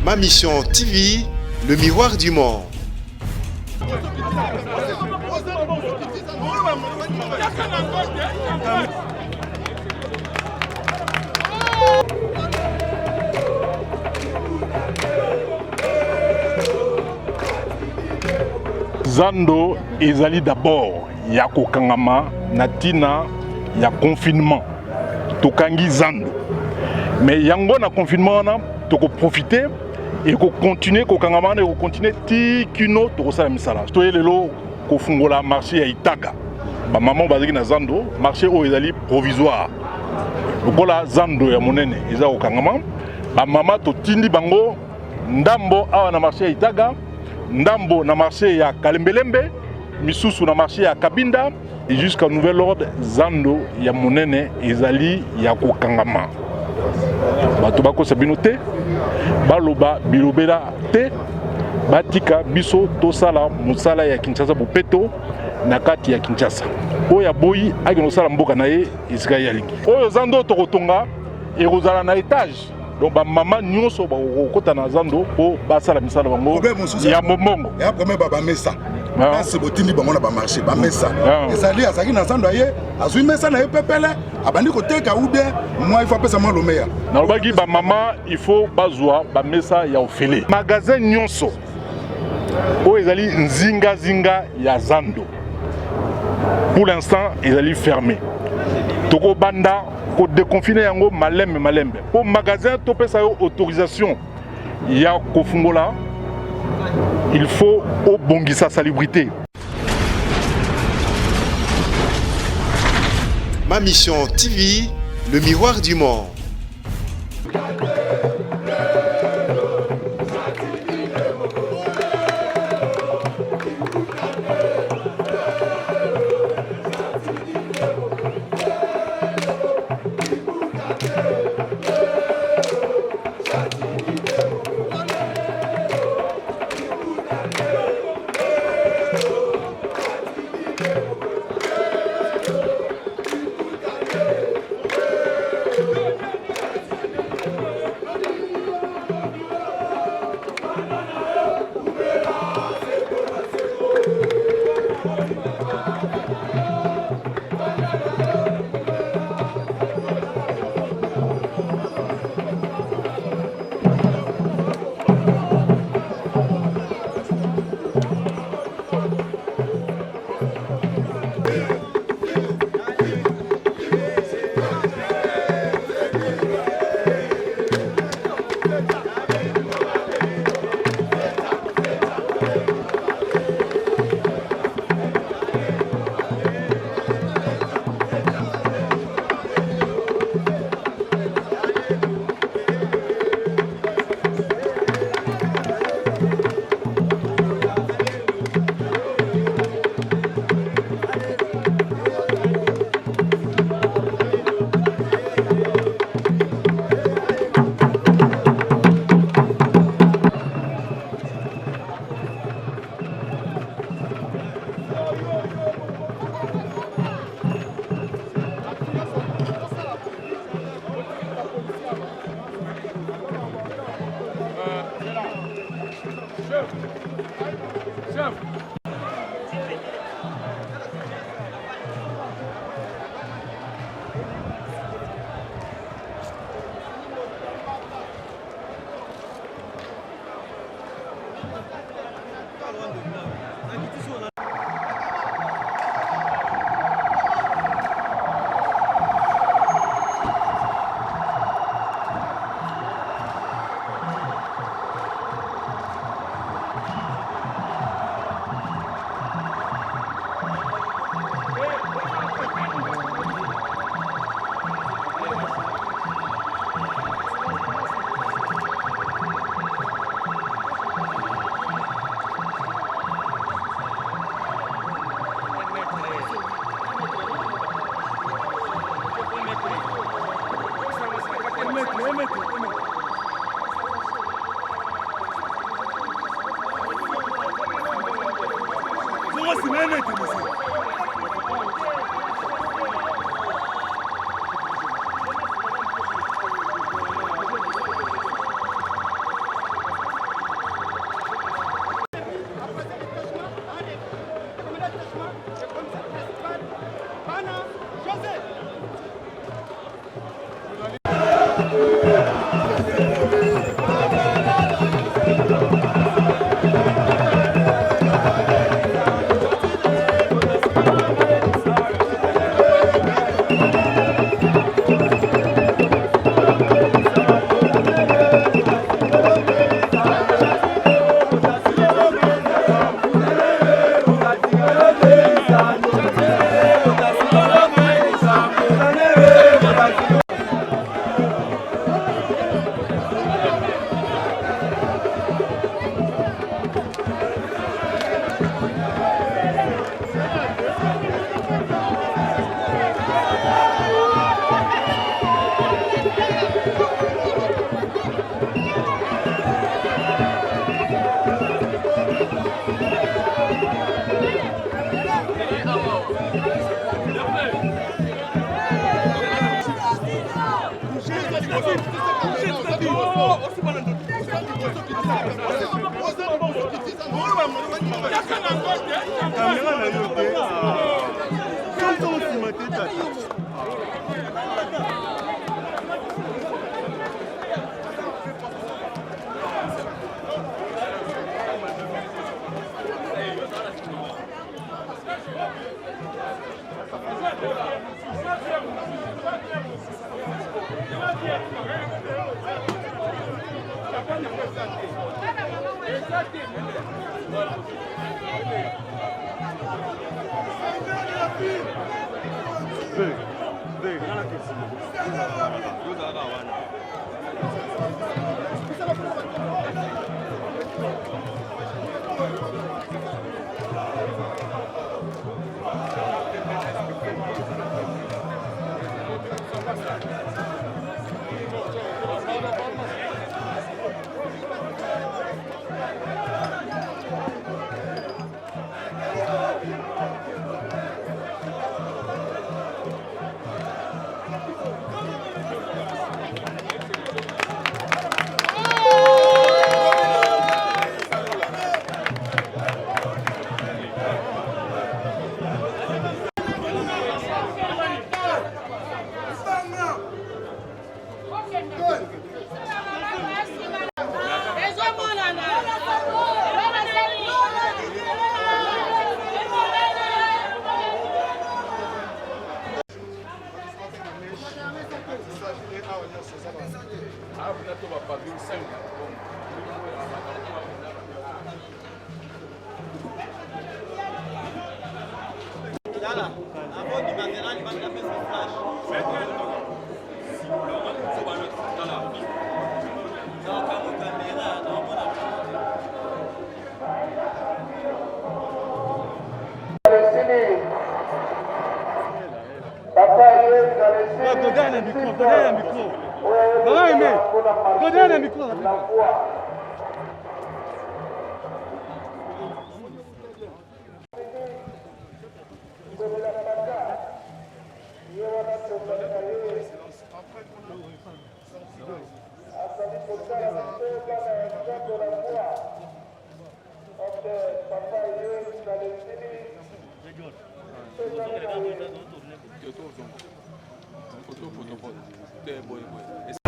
Ma Mission TV, le miroir du monde. Zando ezali d'abord ya kokangama natina ya confinement tokangi Zando mais yango na confinement na toko profiter et ko continuer kokangama na ko continuer tikino toko sala misala to lelo ko fungola marché ya Itaga ba maman bazaki na Zando marché o ezali provisoire lokola Zando ya monene eza kokangama ba maman to tindi bango ndambo awa na marché ya Itaga ndambo na marché ya Kalembelembe, misusu na marché ya Kabinda et jusqu'à nouvel ordre Zando ya monene ezali ya kokangama. Bato bako sabino te, baloba bilobela te, batika biso tosala musala ya Kinshasa bopeto na kati ya Kinshasa. Oya boyi akino sala mboka na ye isika yalingi. Oyo Zando tokotonga ekozala na étage. Donc maman nyonso ba kokota na Zando po basala misala bango ya momongo ya premier baba mesa kasi botindi bango na ba marché ba mesa ezali azaki na Zando aye azui mesa na epepele abandi koteka ou bien moi il faut pesa moi lomeya na lobaki ba maman il faut bazwa ba mesa ya ofele magasin nyonso o ezali nzinga zinga ya Zando pour l'instant ezali fermé toko banda ko déconfiner yango malembe pour magasin to pesa yo autorisation ya ko fungola il faut obongisa salubrité. Ma Mission TV, le miroir du monde.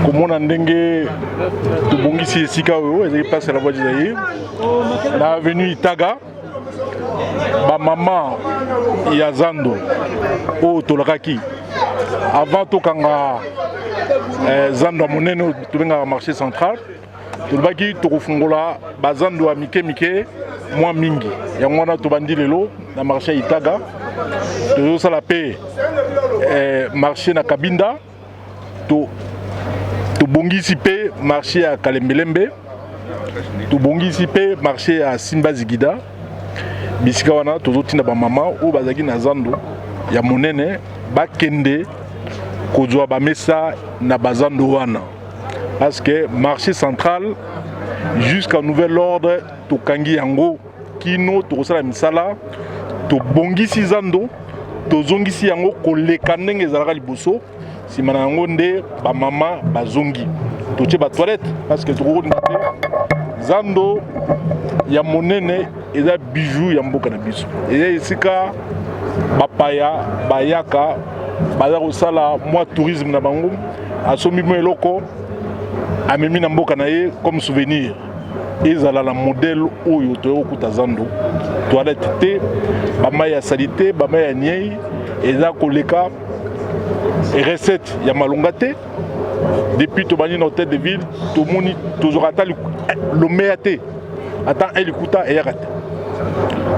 komona ndenge tobongisi esika oyo ezali place ya la voie d'Isaïe na avenue Itaga bamama ya zando oyo tolakaki avant tokanga zando ya monene tobengaka marché central tolobaki tokofungola bazando ya mike mike mwa mingi yango wana tobandi lelo na marché ya Itaga tozosala mpe marché na Kabinda tobongisi mpe marché ya Kalembelembe tobongisi mpe marché ya Simba Zigida bisika wana tozotinda bamama oyo bazalaki na zando ya monene bakende kozwa bamesa na bazando wana parce que marché central jusqu'à nouvel ordre tokangi yango kino tokosala misala tobongisi zando tozongisi yango koleka ndenge ezalaka liboso nsima na yango nde bamama bazongi totie batoilette parce que tokokoninga te zando ya monene eza bijou ya mboka na biso eza esika bapaya bayaka baza kosala mwa tourisme na bango asombi mwa eloko amemi na mboka na ye comme souvenir ezala na modèle oyo toyoko kuta zando toilette te bamai ya salite bamai ya niei eza koleka recette ya malonga te depuis tobandi na hôtel de ville tomoni tozwaka ata lomeya te ata elikuta eyaka te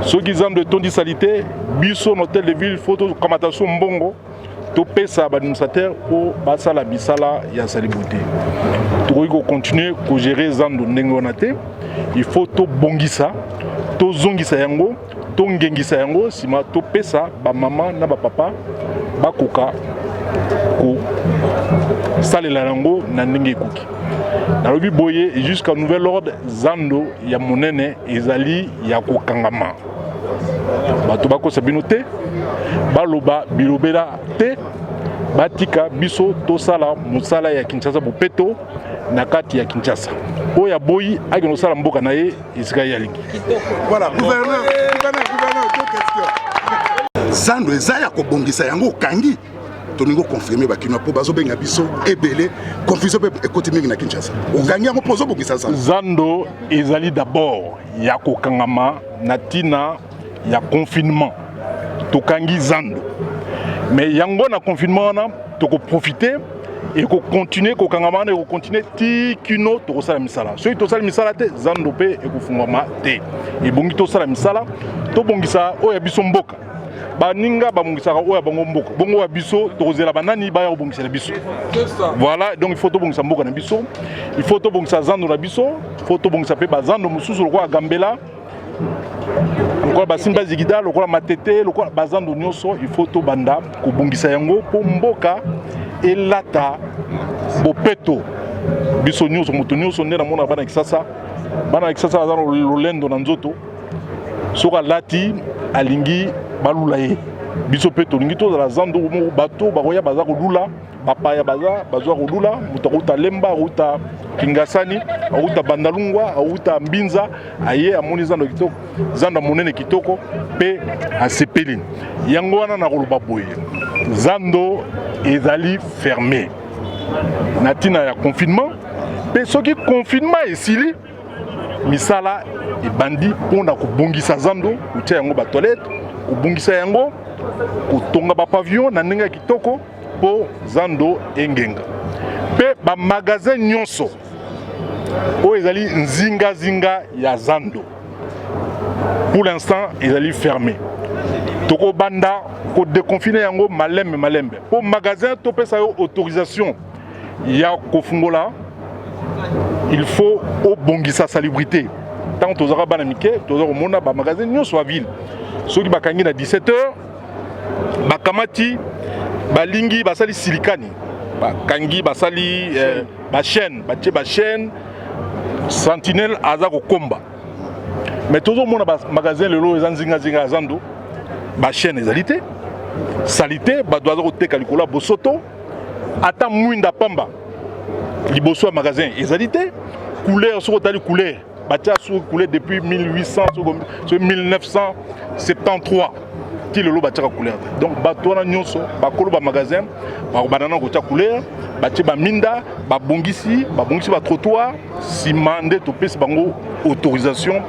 soki zando etondisa te biso na hôtel de ville faut tokamata so mbongo topesa baadministrateur po basala bisala ya salibote tokoki kocontinue kogere zando ndenge wana te il faut tobongisa tozongisa yango tongengisa yango nsima topesa bamama na bapapa bakoka kosalela yango na ndenge ekoki nalobi boye jusqu'à nouvel ordre zando ya monene ezali ya kokangama bato bakosa bino te baloba bilobela te batika biso tosala mosala ya Kinshasa bopeto na kati ya Kinshasa oya boyi agi no sala mboka na ye esika yalingi. Voilà, gouverneur, deux questions. Zando eza ya kobongisa yango kangi toningo confirmer bakino po bazo benga biso ebele confusion pe ekoti mingi na Kinshasa. Okangi yango pozo bongisa Zando. Zando ezali d'abord ya kokangama na tina ya confinement. Tokangi Zando. Mais yango na confinement na toko profiter et ko continuer ko kangama na ko continuer ti kino to sala misala. Soki to sala misala te Zando pe e ko fungama te. E bongi to sala misala to bongisa oya biso mboka. Ba ninga ba bongisa oya bango mboka. Bongo wa biso to kozela banani ba ya bongisa biso. Voilà, donc il faut to bongisa mboka na biso. Il faut to bongisa Zando na biso, il faut to bongisa pe ba Zando mususu ko Gambela. Lokola basimba zigida lokola matete lokola bazando nyonso il faut to banda ko bongisa yango po mboka elata bopeto biso nyonso moto nyonso nde na mona bana Kisasa bazana lolendo na nzoto soka lati alingi balula ye biso peto lingi to za Zando mo bato bakoya baza kolula bapaya bazwa kolula moto akuta lemba akuta Kingasani akuta Bandalungwa akuta Mbinza aye amoni Zando kitoko Zando monene kitoko pe asepeli yango wana na koloba boye Zando ezali fermé na tina ya confinement pe soki confinement esili misala ebandi mpona kobongisa Zando utia yango ba toilette kobongisa yango kotonga ba pavillon na ndenge ya kitoko po Zando engenga pe ba magasin nyonso o ezali nzinga ya Zando pour l'instant ezali fermé toko banda ko déconfiner yango malembe po magasin to pesa yo autorisation ya kofungola il faut obongisa salubrité tant tozaka bana mike tozaka mona ba magasin nyonso wa ville soki bakangi na 17h bakamati balingi basali silikani bakangi basali ba chaîne sentinelle aza kokomba mais tozo mona ba magasin lelo ezanzinga ya Zando ba chaîne ezalité salité ba doaza koteka likola bosoto ata mwinda pamba liboso ya magasin ezalité couleur soko tali couleur batia sous couleur depuis 1973 qui le lot batia couleur donc bato na nyonso bakolo ba magasin ba banana ko tia couleur batia ba minda ba bongisi ba trottoir simande to pesi bango autorisation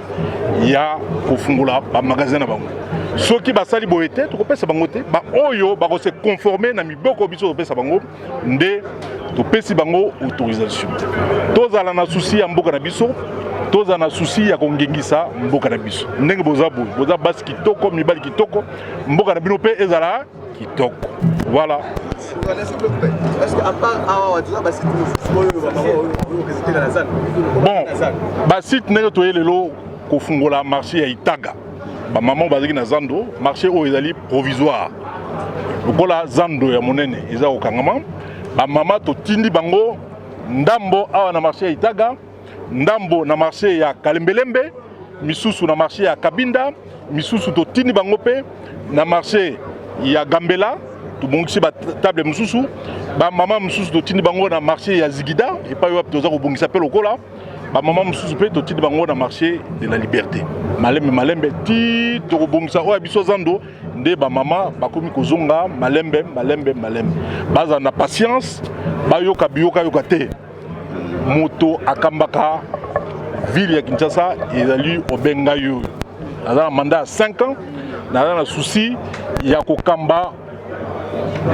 ya ko fungula ba magasin na bango soki basali boyete to ko pesa bango te ba oyo ba ko se conformer na miboko biso to pesa bango nde to pesi bango autorisation tozala na souci ya mboka na biso toza na souci ya kongengisa mboka na biso ndenge boza basi kitoko mibali kitoko mboka na bino pe ezala kitoko voilà. Bon basite ndenge toyelelo kofungola marché ya Itaga ba maman bazaki na Zando marché oyo ezali provisoire lokola Zando ya monene eza kokangama ba mama totindi bango ndambo awa na marché ya Itaga ndambo na marché ya Kalembelembe misusu na marché ya Kabinda misusu totindi bango pe na marché ya Gambela tubongisi ba table misusu ba mama misusu totindi bango na marché ya Zigida et pas yo toza ko bongisa pe lokola ba mama misusu pe totindi bango na marché de la Liberté malembe ti to ko bongisa o biso Zando nde ba mama bakomi kozonga malembe baza na patience bayoka te moto akambaka ville ya Kinshasa ezali obenga yo na mandat 5 ans na souci ya kokamba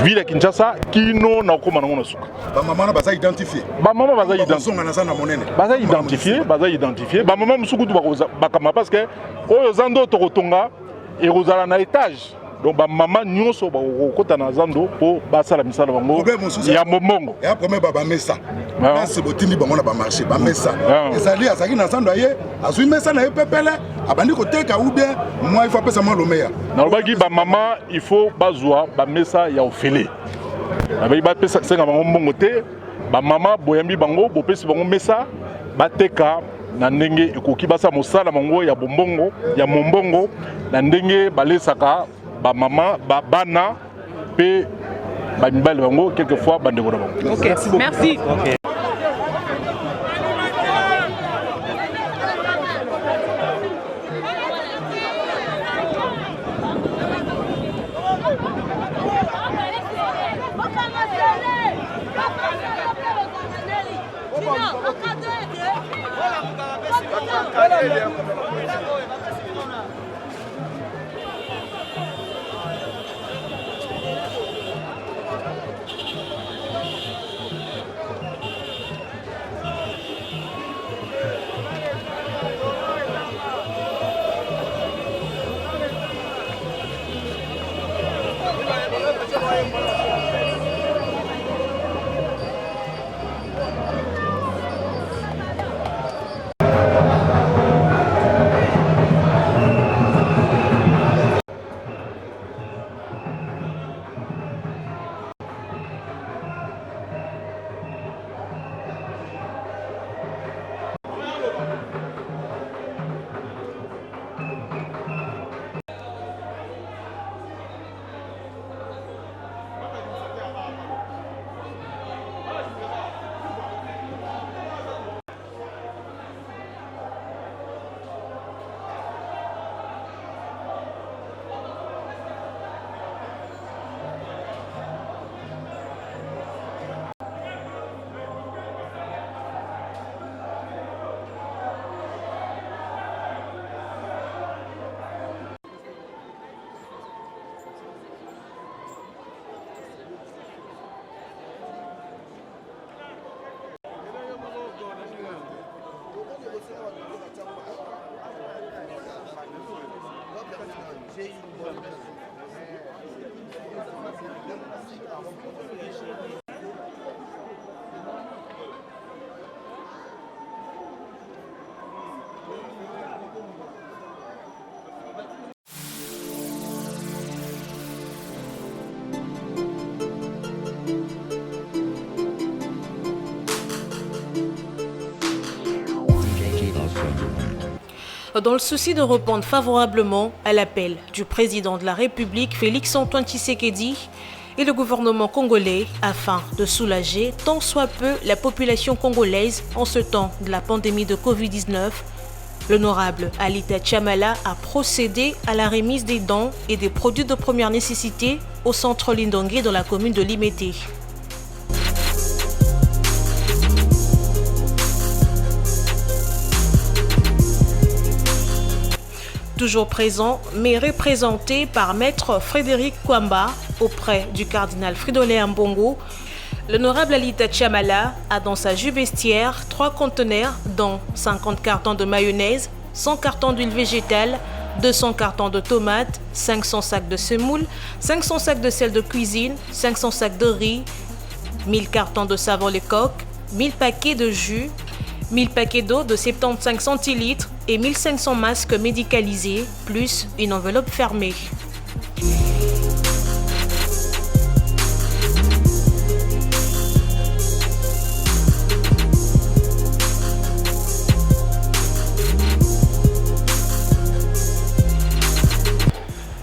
ville ya Kinshasa kino na koma na suka ba mama baza identifié ba identifié ba mama musuku tu bakama parce que oyo Zando tokotonga ekozala na étage donc ba mama nyonso ba kokota na Zando po basala misala bango ya momongo ya premier baba mesa c'est botindi bango na ba marché ba mesa ezali azaki na Zando aye azui mesa na pepele abandi koteka ou bien moi il faut pesa moi lomeya na lobaki ba mama il faut bazwa ba mesa ya ofele abai ba pesa senga bango mbongo te ba mama boyambi bango bopesi bango mesa bateka na ndenge ekoki basa mosala bango ya bombongo ya mombongo na ndenge balesaka ba mama ba bana pe bamibali bango quelquefois bandeko na bango. Ok, merci. Okay. Dans le souci de répondre favorablement à l'appel du président de la République, Félix-Antoine Tshisekedi, et le gouvernement congolais afin de soulager tant soit peu la population congolaise en ce temps de la pandémie de Covid-19, l'honorable Alita Chamala a procédé à la remise des dons et des produits de première nécessité au centre Lindongué dans la commune de Limete. Toujours présent, mais représenté par Maître Frédéric Kwamba auprès du cardinal Fridolin Ambongo, l'honorable Alita Chamala a dans sa jupe vestiaire 3 conteneurs dont 50 cartons de mayonnaise, 100 cartons d'huile végétale, 200 cartons de tomates, 500 sacs de semoule, 500 sacs de sel de cuisine, 500 sacs de riz, 1000 cartons de savon Lecoq, 1000 paquets de jus, 1000 paquets d'eau de 75 centilitres et 1500 masques médicalisés, plus une enveloppe fermée.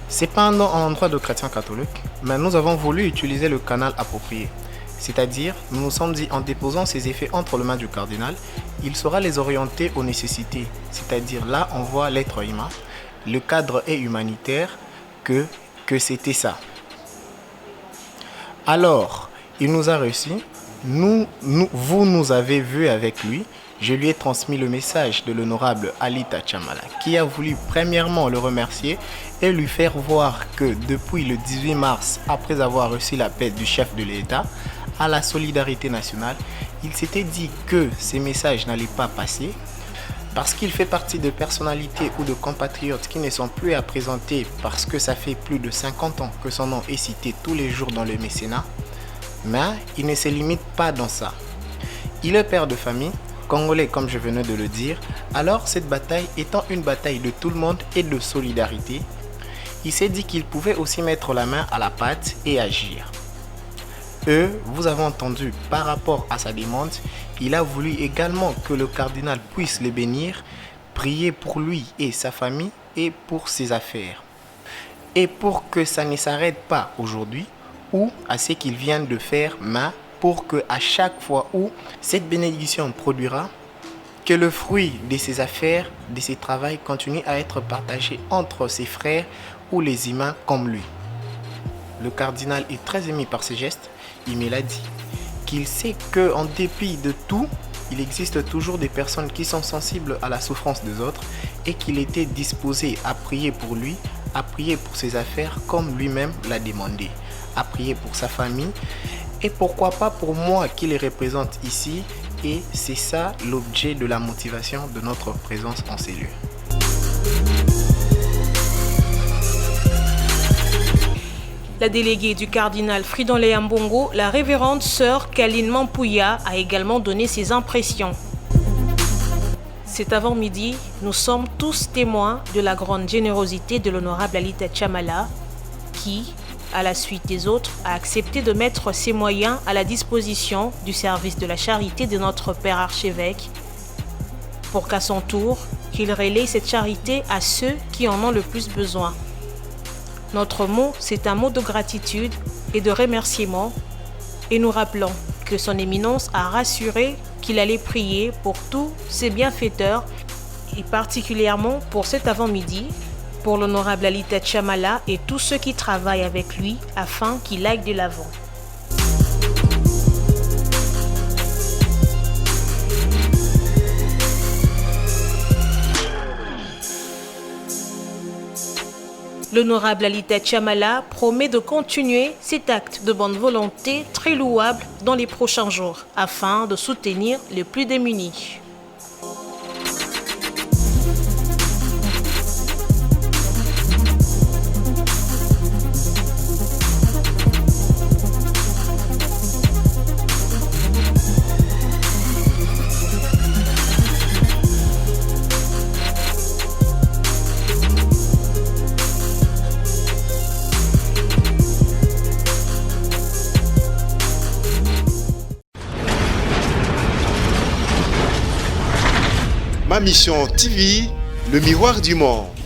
C'est pas un endroit de chrétiens catholiques, mais nous avons voulu utiliser le canal approprié. C'est-à-dire, nous nous sommes dit en déposant ces effets entre les mains du cardinal, il saura les orienter aux nécessités. C'est-à-dire, là, on voit l'être humain, le cadre est humanitaire, que c'était ça. Alors, il nous a reçus, vous nous avez vus avec lui, je lui ai transmis le message de l'honorable Alita Chamala, qui a voulu premièrement le remercier et lui faire voir que depuis le 18 mars, après avoir reçu l'appel du chef de l'État à la solidarité nationale, il s'était dit que ces messages n'allaient pas passer parce qu'il fait partie de personnalités ou de compatriotes qui ne sont plus à présenter parce que ça fait plus de 50 ans que son nom est cité tous les jours dans le mécénat. Mais il ne se limite pas dans ça. Il est père de famille, congolais comme je venais de le dire, alors cette bataille étant une bataille de tout le monde et de solidarité, il s'est dit qu'il pouvait aussi mettre la main à la pâte et agir. Vous avez entendu par rapport à sa demande, il a voulu également que le cardinal puisse le bénir, prier pour lui et sa famille et pour ses affaires. Et pour que ça ne s'arrête pas aujourd'hui, ou à ce qu'il vient de faire, mais pour que à chaque fois où cette bénédiction produira, que le fruit de ses affaires, de ses travaux continue à être partagé entre ses frères ou les humains comme lui. Le cardinal est très ému par ces gestes. Il me l'a dit qu'il sait qu'en dépit de tout, il existe toujours des personnes qui sont sensibles à la souffrance des autres et qu'il était disposé à prier pour lui, à prier pour ses affaires comme lui-même l'a demandé, à prier pour sa famille et pourquoi pas pour moi qui les représente ici. Et c'est ça l'objet de la motivation de notre présence en ces lieux. La déléguée du cardinal Fridolin Ambongo, la révérende sœur Kaline Mampouya, a également donné ses impressions. Cet avant-midi, nous sommes tous témoins de la grande générosité de l'honorable Alita Chamala, qui, à la suite des autres, a accepté de mettre ses moyens à la disposition du service de la charité de notre Père archevêque, pour qu'à son tour, qu'il relaie cette charité à ceux qui en ont le plus besoin. Notre mot, c'est un mot de gratitude et de remerciement, et nous rappelons que son éminence a rassuré qu'il allait prier pour tous ses bienfaiteurs, et particulièrement pour cet avant-midi, pour l'honorable Alita Chamala et tous ceux qui travaillent avec lui afin qu'il aille de l'avant. L'honorable Alita Chamala promet de continuer cet acte de bonne volonté très louable dans les prochains jours afin de soutenir les plus démunis. Ma Mission TV, le miroir du monde.